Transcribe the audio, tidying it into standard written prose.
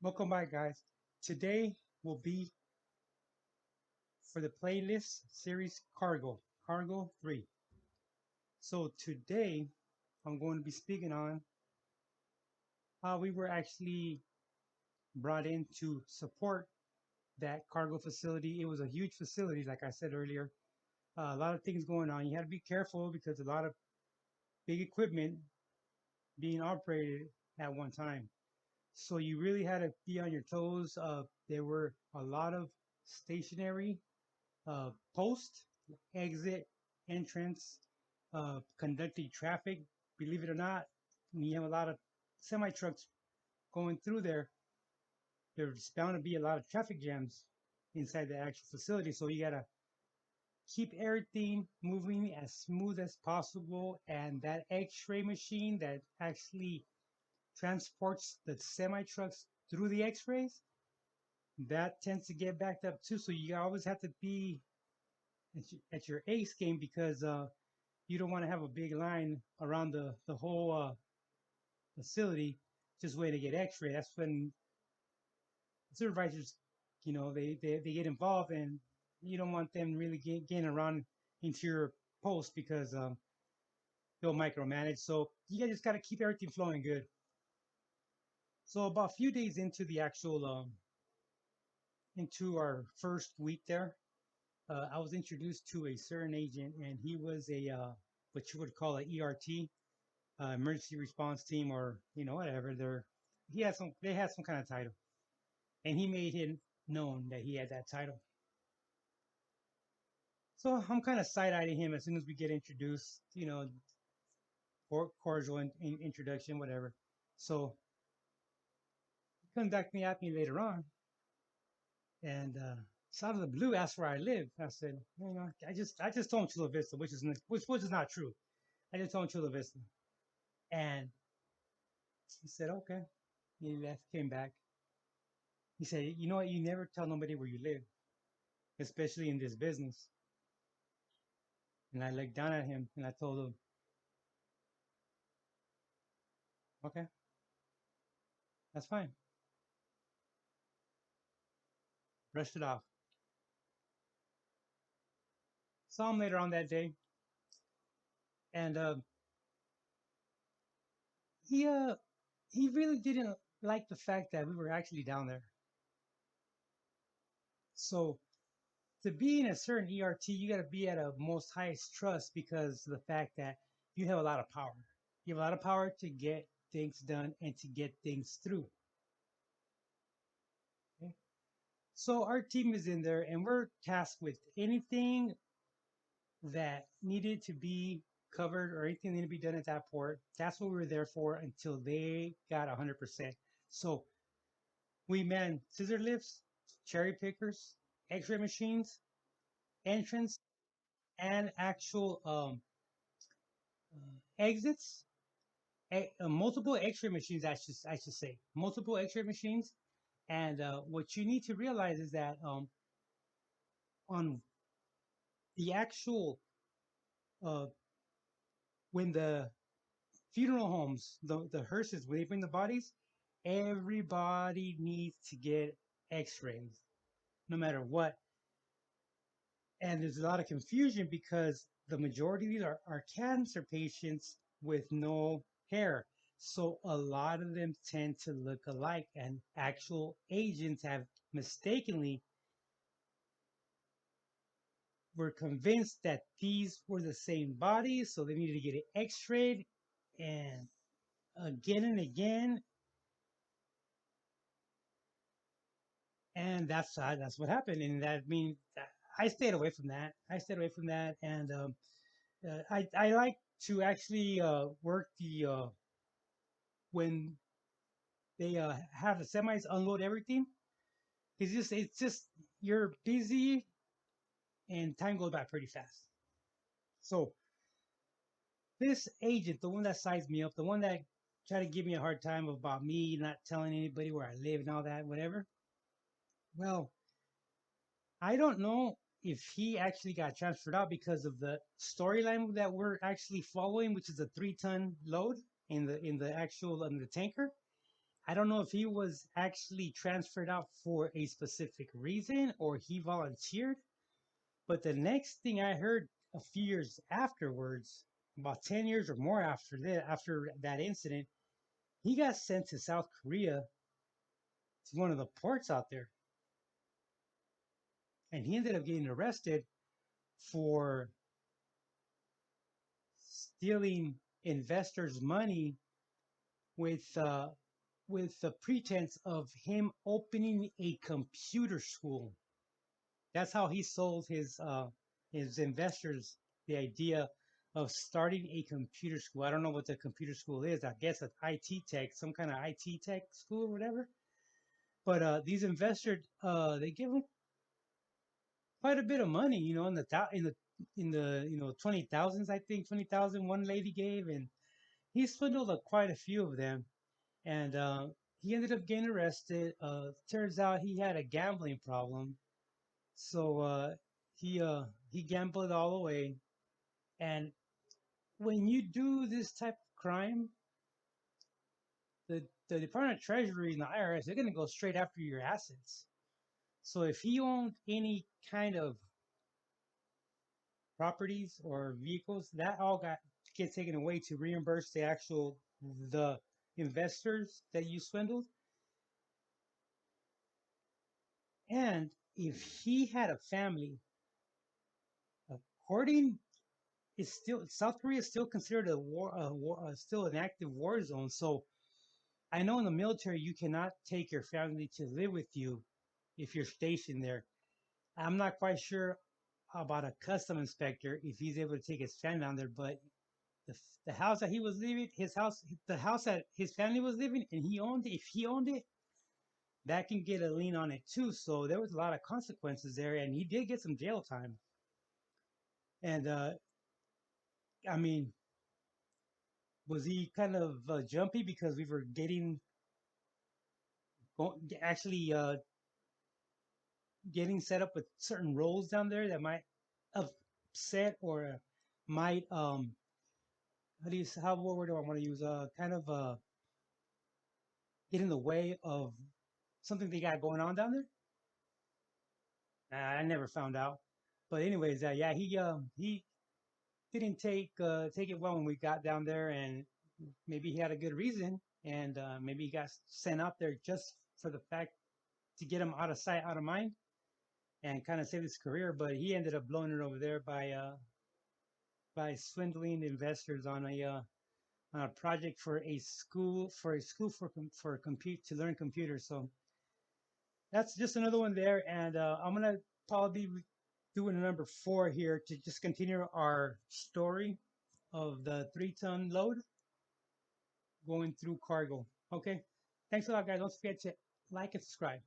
Welcome back, guys. Today will be for the playlist series Cargo 3. So today I'm going to be speaking on how we were actually brought in to support that cargo facility. It was a huge facility, like I said earlier. A lot of things going on. You had to be careful because a lot of big equipment being operated at one time. So you really had to be on your toes. There were a lot of stationary post, exit, entrance, conducting traffic. Believe it or not, when you have a lot of semi trucks going through there, there's bound to be a lot of traffic jams inside the actual facility. So you gotta keep everything moving as smooth as possible. And that X-ray machine that actually transports the semi trucks through the X-rays, that tends to get backed up too. So you always have to be at your ace game because you don't want to have a big line around the whole facility just waiting to get X-ray. That's when supervisors, they get involved, and you don't want them really getting around into your post because they'll micromanage. So you just got to keep everything flowing good. So about a few days into the actual into our first week there, I was introduced to a certain agent, and he was a what you would call a ERT, emergency response team, or whatever. They had some kind of title, and he made it known that he had that title. So I'm kind of side eyeing him as soon as we get introduced, cordial introduction, whatever. So he comes back me at me later on, and out of the blue asked where I live. I said, I just told him Chula Vista, which is not true. I just told him Chula Vista, and he said, okay. He left, came back. He said, you know what? You never tell nobody where you live, especially in this business. And I looked down at him and I told him, okay, that's fine. Brushed it off. Saw him later on that day, and he uh, he really didn't like the fact that we were actually down there. So to be in a certain ERT, you got to be at a most highest trust because of the fact that you have a lot of power. You have a lot of power to get things done and to get things through. Okay? So our team is in there, and we're tasked with anything that needed to be covered or anything that needed to be done at that port. That's what we were there for until they got 100%. So we man scissor lifts, cherry pickers, X-ray machines, entrance, and actual exits. Multiple X-ray machines, I should say, multiple X-ray machines. And what you need to realize is that on the actual uh, when the funeral homes, the hearses, when they bring the bodies, everybody needs to get X-rays, no matter what. And there's a lot of confusion because the majority of these are cancer patients with no hair. So a lot of them tend to look alike, and actual agents have mistakenly were convinced that these were the same bodies, so they needed to get it X-rayed, and again and again, and that's what happened. And that means I stayed away from that. I stayed away from that, and I like to actually work the when they have the semis unload everything. It's just you're busy and time goes by pretty fast. So this agent, the one that sized me up, the one that tried to give me a hard time about me not telling anybody where I live and all that, whatever. Well, I don't know if he actually got transferred out because of the storyline that we're actually following, which is a 3-ton load in the actual in the tanker. I don't know if he was actually transferred out for a specific reason or he volunteered. But the next thing I heard a few years afterwards, about 10 years or more after that incident, he got sent to South Korea to one of the ports out there. And he ended up getting arrested for stealing investors' money with uh, with the pretense of him opening a computer school. That's how he sold his investors the idea of starting a computer school. I don't know what the computer school is. I guess an IT tech, some kind of IT tech school or whatever. But these investors, they give him quite a bit of money, in the 20,000s, I think 20,000 one lady gave, and he swindled quite a few of them, and he ended up getting arrested. Turns out he had a gambling problem, so he gambled all away. And when you do this type of crime, the Department of Treasury and the IRS, they're gonna go straight after your assets. So if he owned any kind of properties or vehicles, that all get taken away to reimburse the investors that you swindled. And if he had a family, according is still South Korea is still considered still an active war zone. So I know in the military you cannot take your family to live with you if you're stationed there. I'm not quite sure about a custom inspector if he's able to take his family down there, but the, the house that he was living, the house that his family was living, and he owned it. If he owned it, that can get a lien on it too. So there was a lot of consequences there, and he did get some jail time. And I mean, was he kind of jumpy because we were actually getting set up with certain roles down there that might upset or might how what word do I want to use? Kind of get in the way of something they got going on down there. I never found out. But anyways, yeah, he didn't take it well when we got down there, and maybe he had a good reason, and maybe he got sent out there just for the fact to get him out of sight, out of mind, and kind of save his career. But he ended up blowing it over there by swindling investors on a project for compute to learn computers. So that's just another one there, and I'm gonna probably be doing a number 4 here to just continue our story of the 3-ton load going through cargo. Okay, thanks a lot, guys. Don't forget to like and subscribe.